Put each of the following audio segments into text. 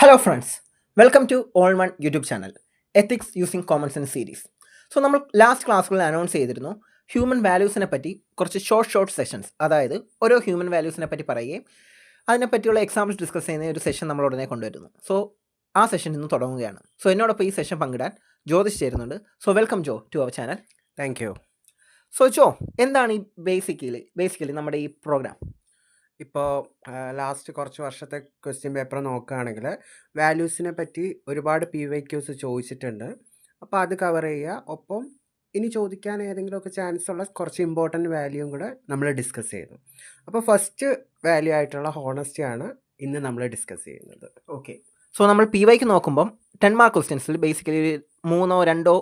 Hello friends, welcome to all one YouTube channel ethics using common sense series. So നമ്മൾ last ക്ലാസ്സുകളിൽ announce ചെയ്തിരുന്നു human വാല്യൂസിനെ പറ്റി കുറച്ച് ഷോർട്ട് സെഷൻസ്, അതായത് ഓരോ ഹ്യൂമൻ വാല്യൂസിനെ പറ്റി പറയുകയും അതിനെപ്പറ്റിയുള്ള എക്സാമ്പിൾസ് ഡിസ്കസ് ചെയ്യുന്ന ഒരു സെഷൻ നമ്മൾ ഉടനെ കൊണ്ടുവരുന്നു. സോ ആ സെഷൻ ഇന്ന് തുടങ്ങുകയാണ്. സോ എന്നോടൊപ്പം ഈ സെഷൻ പങ്കിടാൻ ജ്യോതിഷ് ചേരുന്നുണ്ട്. So welcome Jo to our channel. Thank you. So Jo, എന്താണ് ഈ ബേസിക്കലി നമ്മുടെ ഈ പ്രോഗ്രാം? ഇപ്പോൾ ലാസ്റ്റ് കുറച്ച് വർഷത്തെ ക്വസ്റ്റ്യൻ പേപ്പർ നോക്കുകയാണെങ്കിൽ വാല്യൂസിനെ പറ്റി ഒരുപാട് PYQs ചോദിച്ചിട്ടുണ്ട്. അപ്പോൾ അത് കവർ ചെയ്യുക. ഒപ്പം ഇനി ചോദിക്കാൻ ഏതെങ്കിലുമൊക്കെ ചാൻസ് ഉള്ള കുറച്ച് ഇമ്പോർട്ടൻറ്റ് വാല്യൂയും കൂടെ നമ്മൾ ഡിസ്കസ് ചെയ്തു. അപ്പോൾ ഫസ്റ്റ് വാല്യൂ ആയിട്ടുള്ള ഹോണസ്റ്റിയാണ് ഇന്ന് നമ്മൾ ഡിസ്കസ് ചെയ്യുന്നത്. ഓക്കെ. സോ നമ്മൾ PYക്ക് നോക്കുമ്പം 10 മാർക്ക് ക്വസ്റ്റ്യൻസിൽ ബേസിക്കലി ഒരു 3-2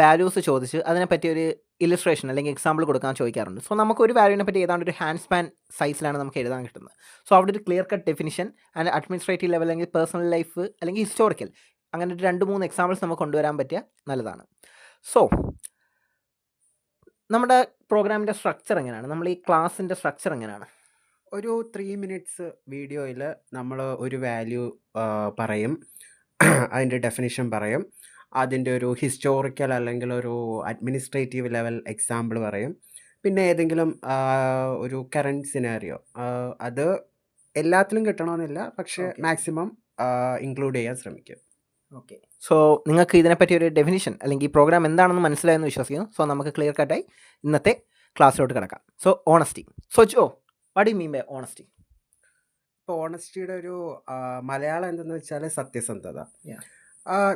വാല്യൂസ് ചോദിച്ച് അതിനെപ്പറ്റി ഒരു ഇലിസ്ട്രേഷൻ അല്ലെങ്കിൽ എക്സാമ്പിൾ കൊടുക്കാൻ ചോദിക്കാറുണ്ട്. സോ നമുക്ക് ഒരു വാല്യൂവിനെ പറ്റി ഏതാണ്ട് ഒരു ഹാൻഡ് സ്പാൻ സൈസിലാണ് നമുക്ക് എഴുതാൻ കിട്ടുന്നത്. സോ അവിടെ ഒരു clear cut definition and administrative level അല്ലെങ്കിൽ പേഴ്സണൽ ലൈഫ് അല്ലെങ്കിൽ ഹിസ്റ്റോറിക്കൽ, അങ്ങനെ ഒരു 2-3 എക്സാമ്പിൾസ് നമുക്ക് കൊണ്ടുവരാൻ പറ്റിയ നല്ലതാണ്. സോ നമ്മുടെ പ്രോഗ്രാമിൻ്റെ സ്ട്രക്ചർ എങ്ങനെയാണ്? നമ്മൾ ഈ ക്ലാസ്സിൻ്റെ സ്ട്രക്ചർ എങ്ങനെയാണ്? ഒരു 3 മിനിറ്റ്സ് വീഡിയോയിൽ നമ്മൾ ഒരു വാല്യൂ പറയും, അതിൻ്റെ ഡെഫിനിഷൻ പറയും, അതിൻ്റെ ഒരു ഹിസ്റ്റോറിക്കൽ അല്ലെങ്കിൽ ഒരു അഡ്മിനിസ്ട്രേറ്റീവ് ലെവൽ എക്സാമ്പിൾ പറയും, പിന്നെ ഏതെങ്കിലും ഒരു കറൻറ്റ് സിനാരിയോ. അത് എല്ലാത്തിലും കിട്ടണമെന്നില്ല, പക്ഷേ Okay. മാക്സിമം ഇൻക്ലൂഡ് ചെയ്യാൻ ശ്രമിക്കും. ഓക്കെ. സോ നിങ്ങൾക്ക് ഇതിനെപ്പറ്റി ഒരു ഡെഫിനിഷൻ അല്ലെങ്കിൽ ഈ പ്രോഗ്രാം എന്താണെന്ന് മനസ്സിലായെന്ന് വിശ്വസിക്കുന്നു. സോ നമുക്ക് ക്ലിയർ കട്ടായി ഇന്നത്തെ ക്ലാസ്സിലോട്ട് കിടക്കാം. So honesty. So Jo, what you mean by honesty? ഇപ്പോൾ ഓണസ്റ്റിയുടെ ഒരു മലയാളം എന്തെന്ന് വെച്ചാൽ സത്യസന്ധത. Yeah.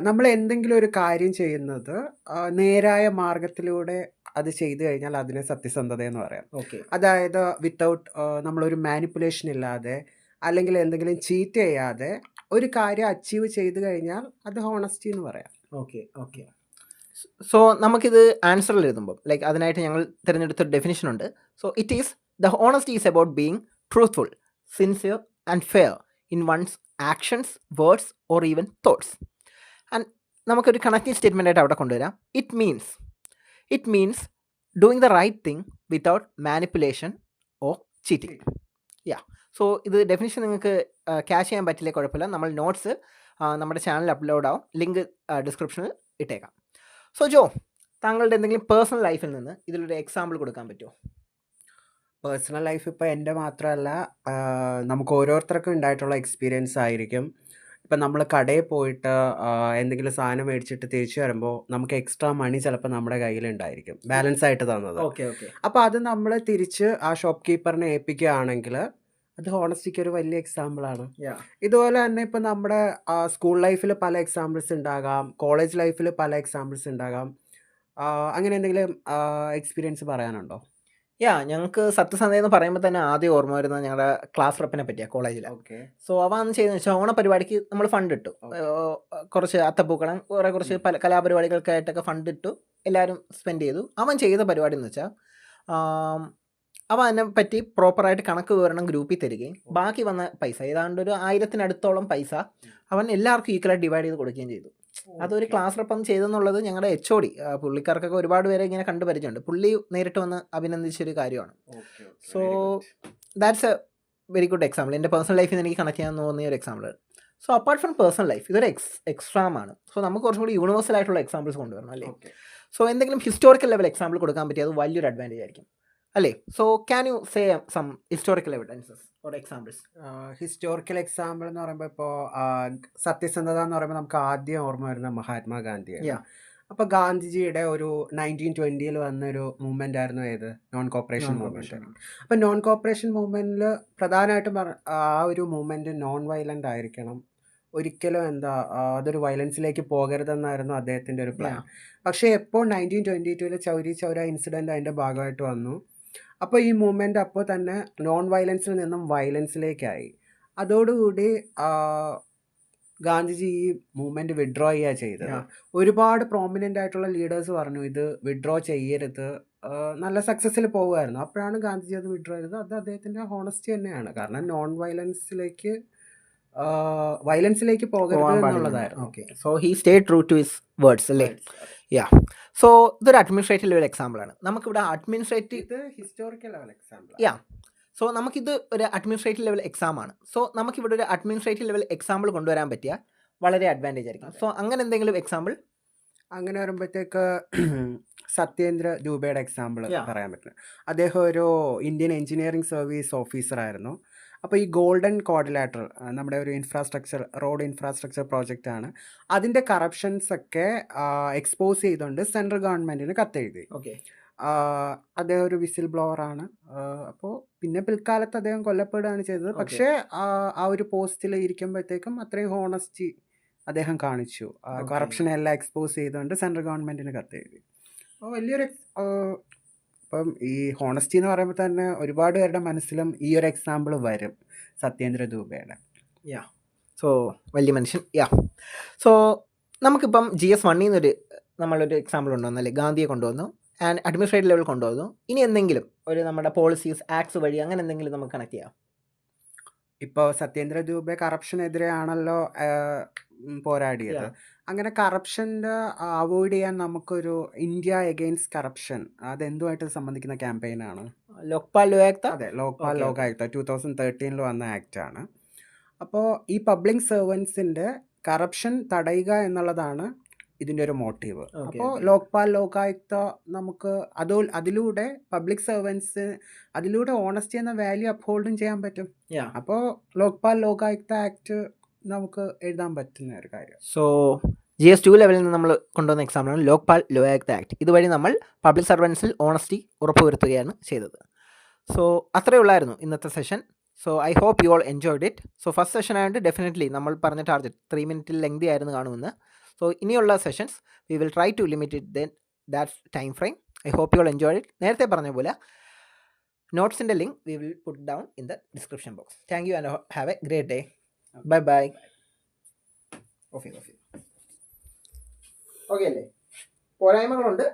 നമ്മൾ എന്തെങ്കിലും ഒരു കാര്യം ചെയ്യുന്നത് നേരായ മാർഗത്തിലൂടെ അത് ചെയ്തു കഴിഞ്ഞാൽ അതിനെ സത്യസന്ധത എന്ന് പറയാം. ഓക്കെ. അതായത് വിത്തൗട്ട് നമ്മളൊരു മാനിപ്പുലേഷൻ ഇല്ലാതെ അല്ലെങ്കിൽ എന്തെങ്കിലും ചീറ്റ് ചെയ്യാതെ ഒരു കാര്യം അച്ചീവ് ചെയ്തു കഴിഞ്ഞാൽ അത് ഹോണസ്റ്റി എന്ന് പറയാം. ഓക്കെ. സോ നമുക്കിത് ആൻസറിൽ എഴുതുമ്പോൾ ലൈക്ക് അതിനായിട്ട് ഞങ്ങൾ തിരഞ്ഞെടുത്തൊരു ഡെഫിനിഷൻ ഉണ്ട്. So it is the honesty is about being truthful, sincere and fair in one's actions, words or even thoughts. And നമുക്കൊരു കണക്റ്റിംഗ് സ്റ്റേറ്റ്മെൻ്റ് ആയിട്ട് അവിടെ കൊണ്ടുവരാം. It means doing the right thing without manipulation or cheating. So ഇത് definition നിങ്ങൾക്ക് catch ചെയ്യാൻ പറ്റില്ലേ കുഴപ്പമില്ല. നമ്മൾ നോട്ട്സ് നമ്മുടെ ചാനലിൽ അപ്ലോഡ് ആവും, ലിങ്ക് ഡിസ്ക്രിപ്ഷനിൽ ഇട്ടേക്കാം. സോ ജോ, താങ്കളുടെ എന്തെങ്കിലും പേഴ്സണൽ ലൈഫിൽ നിന്ന് ഇതിലൊരു എക്സാമ്പിൾ കൊടുക്കാൻ പറ്റുമോ? പേഴ്സണൽ ലൈഫ് ഇപ്പോൾ എൻ്റെ മാത്രമല്ല, നമുക്ക് ഓരോരുത്തർക്കും ഉണ്ടായിട്ടുള്ള എക്സ്പീരിയൻസ് ആയിരിക്കും. ഇപ്പം നമ്മൾ കടയിൽ പോയിട്ട് എന്തെങ്കിലും സാധനം മേടിച്ചിട്ട് തിരിച്ചു വരുമ്പോൾ നമുക്ക് എക്സ്ട്രാ മണി ചിലപ്പോൾ നമ്മുടെ കയ്യിലുണ്ടായിരിക്കും, ബാലൻസ് ആയിട്ട് തന്നത്. ഓക്കെ. അപ്പോൾ അത് നമ്മൾ തിരിച്ച് ആ ഷോപ്പ് കീപ്പറിനെ ഏൽപ്പിക്കുകയാണെങ്കിൽ അത് ഹോണസ്റ്റിക്ക് ഒരു വലിയ എക്സാമ്പിളാണ്. ഇതുപോലെ തന്നെ ഇപ്പം നമ്മുടെ സ്കൂൾ ലൈഫിൽ പല എക്സാമ്പിൾസ് ഉണ്ടാകാം, കോളേജ് ലൈഫിൽ പല എക്സാമ്പിൾസ് ഉണ്ടാകാം. അങ്ങനെ എന്തെങ്കിലും എക്സ്പീരിയൻസ് പറയാനുണ്ടോ? ഞങ്ങൾക്ക് സത്യസന്ധത എന്ന് പറയുമ്പോൾ തന്നെ ആദ്യം ഓർമ്മ വരുന്നത് ഞങ്ങളുടെ ക്ലാസ് റെപ്പിനെ പറ്റിയാണ് കോളേജിൽ. ഓക്കെ. സോ അവ അന്ന് ചെയ്യുന്നത് വെച്ചാൽ ഓണപരിപാടിക്ക് നമ്മൾ ഫണ്ട് ഇട്ടു. കുറച്ച് അത്തപ്പൂക്കളം, കുറച്ച് പല കലാപരിപാടികൾക്കായിട്ടൊക്കെ ഫണ്ട് ഇട്ടു, എല്ലാവരും സ്പെൻഡ് ചെയ്തു. അവൻ ചെയ്ത പരിപാടി എന്ന് വെച്ചാൽ അവൻ അതിനെപ്പറ്റി പ്രോപ്പറായിട്ട് കണക്ക് വിവരണം ഗ്രൂപ്പിൽ തരികയും ബാക്കി വന്ന പൈസ ഏതാണ്ട് ഒരു 1000-അടുത്തോളം പൈസ അവൻ എല്ലാവർക്കും ഈക്വലായിട്ട് ഡിവൈഡ് ചെയ്ത് കൊടുക്കുകയും ചെയ്തു. അതൊരു ക്ലാസ് റെപ്പം ചെയ്തെന്നുള്ളത് ഞങ്ങളുടെ HOD, പുള്ളിക്കാർക്കൊക്കെ ഒരുപാട് പേരെ ഇങ്ങനെ കണ്ടു പരിചയമുണ്ട്. പുള്ളി നേരിട്ട് വന്ന് അഭിനന്ദിച്ചൊരു കാര്യമാണ്. So that's A very good example. എൻ്റെ പേഴ്സണൽ ലൈഫിൽ നിന്ന് എനിക്ക് കണക്ട് ചെയ്യാൻ തോന്നിയ ഒരു example. So apart from personal life ഇതൊരു എക്സ്ട്രാം ആണ്. സോ നമുക്ക് കുറച്ചും കൂടി യൂണിവേഴ്സൽ ആയിട്ടുള്ള എക്സാമ്പിൾസ് കൊണ്ടുവരണം അല്ലേ? സോ എന്തെങ്കിലും ഹിസ്റ്റോറിക്കൽ ലെവൽ എക്സാമ്പിൾ കൊടുക്കാൻ പറ്റിയ അത് വലിയൊരു അഡ്വാൻറ്റേജ് ആയിരിക്കും അല്ലേ? So can you say some historical evidences or examples? Historical example എന്ന് പറയുമ്പോൾ ഇപ്പോൾ സത്യസന്ധത എന്ന് പറയുമ്പോൾ നമുക്ക് ആദ്യം ഓർമ്മ വരുന്ന മഹാത്മാഗാന്ധിയാണ്. അപ്പോൾ ഗാന്ധിജിയുടെ ഒരു 1920 വന്നൊരു മൂവ്മെൻ്റ് ആയിരുന്നു ഏത്? Non corporation movement. അപ്പോൾ നോൺ കോപ്പറേഷൻ മൂവ്മെൻറ്റിൽ പ്രധാനമായിട്ടും ആ ഒരു മൂവ്മെൻറ്റ് നോൺ വയലൻ്റ് ആയിരിക്കണം, ഒരിക്കലും അതൊരു വയലൻസിലേക്ക് പോകരുതെന്നായിരുന്നു അദ്ദേഹത്തിൻ്റെ ഒരു പ്ലാൻ. പക്ഷേ എപ്പോൾ 1922 ചൗരി ചൗര ഇൻസിഡൻറ്റ് അതിൻ്റെ ഭാഗമായിട്ട് വന്നു. അപ്പോൾ ഈ മൂവ്മെൻറ്റ് അപ്പോൾ തന്നെ നോൺ വയലൻസിൽ നിന്നും വയലൻസിലേക്കായി. അതോടുകൂടി ഗാന്ധിജി ഈ മൂവ്മെൻറ്റ് വിഡ്രോ ചെയ്യുക ചെയ്തത്. ഒരുപാട് പ്രോമിനൻ്റ് ആയിട്ടുള്ള ലീഡേഴ്സ് പറഞ്ഞു ഇത് വിഡ്രോ ചെയ്യരുത്, നല്ല സക്സസ്സിൽ പോകുമായിരുന്നു. അപ്പോഴാണ് ഗാന്ധിജി അത് വിഡ്രോ ചെയ്തത്. അത് അദ്ദേഹത്തിൻ്റെ ഹോണസ്റ്റി തന്നെയാണ്. കാരണം നോൺ വയലൻസിലേക്ക് പോകരുത് എന്നുള്ളതായിരുന്നു. Okay. So he stay true to his words അല്ലേ? സോ ഇതൊരു അഡ്മിനിസ്ട്രേറ്റീവ് ലെവൽ എക്സാമ്പിൾ ആണ്. നമുക്കിവിടെ അഡ്മിനിസ്ട്രേറ്റീവ് ഇത് ഹിസ്റ്റോറിക്കൽ ലെവൽ എക്സാമ്പിൾ. സോ നമുക്കിത് ഒരു അഡ്മിനിസ്ട്രേറ്റീവ് ലെവൽ എക്സാം ആണ്. സോ നമുക്കിവിടെ ഒരു അഡ്മിനിസ്ട്രേറ്റീവ് ലെവൽ എക്സാമ്പിൾ കൊണ്ടുവരാൻ പറ്റിയാൽ വളരെ അഡ്വാൻറ്റേജ് ആയിരിക്കും. സോ അങ്ങനെ എന്തെങ്കിലും എക്സാമ്പിൾ? അങ്ങനെ വരുമ്പോഴത്തേക്ക് സത്യേന്ദ്ര ദൂബെയുടെ എക്സാമ്പിൾ Yeah. പറയാൻ പറ്റും. അദ്ദേഹം ഒരു ഇന്ത്യൻ എഞ്ചിനീയറിംഗ് സർവീസ് ഓഫീസറായിരുന്നു. അപ്പോൾ ഈ ഗോൾഡൻ ക്വാഡ്രിലാറ്ററൽ നമ്മുടെ ഒരു റോഡ് ഇൻഫ്രാസ്ട്രക്ചർ പ്രോജക്റ്റാണ്. അതിൻ്റെ കറപ്ഷൻസ് ഒക്കെ എക്സ്പോസ് ചെയ്തുകൊണ്ട് സെൻട്രൽ ഗവൺമെൻറ്റിന് കത്തെഴുതി. ഓക്കെ. അദ്ദേഹം ഒരു വിസിൽ ബ്ലോവറാണ്. അപ്പോൾ പിന്നെ പിൽക്കാലത്ത് അദ്ദേഹം കൊല്ലപ്പെടുകയാണ് ചെയ്തത്. പക്ഷേ ആ ഒരു പോസ്റ്റിൽ ഇരിക്കുമ്പോഴത്തേക്കും അത്രയും ഹോണസ്റ്റി അദ്ദേഹം കാണിച്ചു. Okay. കറപ്ഷനെ എല്ലാം എക്സ്പോസ് ചെയ്തുകൊണ്ട് സെൻട്രൽ ഗവൺമെൻറ്റിന് കത്തെഴുതി. അപ്പോൾ വലിയൊരു ഇപ്പം ഈ ഹോണസ്റ്റി എന്ന് പറയുമ്പോൾ തന്നെ ഒരുപാട് പേരുടെ മനസ്സിലും ഈ ഒരു എക്സാമ്പിൾ വരും, സത്യേന്ദ്ര ദൂബെയുടെ. സോ വലിയ മനുഷ്യൻ. സോ നമുക്കിപ്പം GS1 എന്നൊരു നമ്മളൊരു എക്സാമ്പിൾ കൊണ്ടുവന്നല്ലേ, ഗാന്ധിയെ കൊണ്ടുവന്നു ആൻഡ് അഡ്മിനിസ്ട്രേറ്റീവ് ലെവൽ കൊണ്ടുവന്നു. ഇനി എന്തെങ്കിലും ഒരു നമ്മുടെ പോളിസീസ് ആക്ട്സ് വഴി അങ്ങനെ എന്തെങ്കിലും നമുക്ക് കണക്ട് ചെയ്യാം? ഇപ്പോൾ സത്യേന്ദ്ര ദൂബെ കറപ്ഷനെതിരെയാണല്ലോ പോരാടിയത്. അങ്ങനെ കറപ്ഷൻ്റെ അവോയ്ഡ് ചെയ്യാൻ നമുക്കൊരു ഇന്ത്യ എഗെയിൻസ്റ്റ് കറപ്ഷൻ, അതെന്തുമായിട്ട് സംബന്ധിക്കുന്ന ക്യാമ്പയിനാണ്? ലോക്പാൽ ലോകായുക്ത. അതെ, ലോക്പാൽ Okay. ലോകായുക്ത 2013 വന്ന ആക്റ്റാണ്. അപ്പോൾ ഈ പബ്ലിക് സർവൻസിൻ്റെ കറപ്ഷൻ തടയുക എന്നുള്ളതാണ് ഇതിൻ്റെ ഒരു മോട്ടീവ്. Okay, അപ്പോൾ okay. ലോക്പാൽ ലോകായുക്ത നമുക്ക് അതിലൂടെ പബ്ലിക് സർവൻസ് അതിലൂടെ ഓണസ്റ്റി എന്ന വാല്യൂ അപ്ഹോൾഡും ചെയ്യാൻ പറ്റും. അപ്പോൾ ലോക്പാൽ ലോകായുക്ത ആക്ട് നമുക്ക് എഴുതാൻ പറ്റുന്ന ഒരു കാര്യം. സോ GS2 ലെവലിൽ നിന്ന് നമ്മൾ കൊണ്ടുവന്ന എക്സാമ്പിളാണ് ലോക്പാൽ ലോകായുക്ത ആക്ട്. ഇതുവഴി നമ്മൾ പബ്ലിക് സർവൻസിൽ ഓണസ്റ്റി ഉറപ്പുവരുത്തുകയാണ് ചെയ്തത്. സോ അത്രയേ ഉള്ളായിരുന്നു ഇന്നത്തെ session. So I hope you all enjoyed it. So first session ആയതുകൊണ്ട് ഡെഫിനറ്റ്ലി നമ്മൾ പറഞ്ഞ ടാർഗറ്റ് 3 മിനിറ്റിൽ ലെങ്തി ആയിരുന്നു കാണുമെന്ന്. സോ ഇനിയുള്ള sessions we will try to limit it that time frame. I hope you all enjoyed it. നേരത്തെ പറഞ്ഞ പോലെ നോട്ട്സിൻ്റെ link we will put down in the description box. Thank you and have a great day. Bye bye. Okay അല്ലേ? പോരായ്മകളുണ്ട്.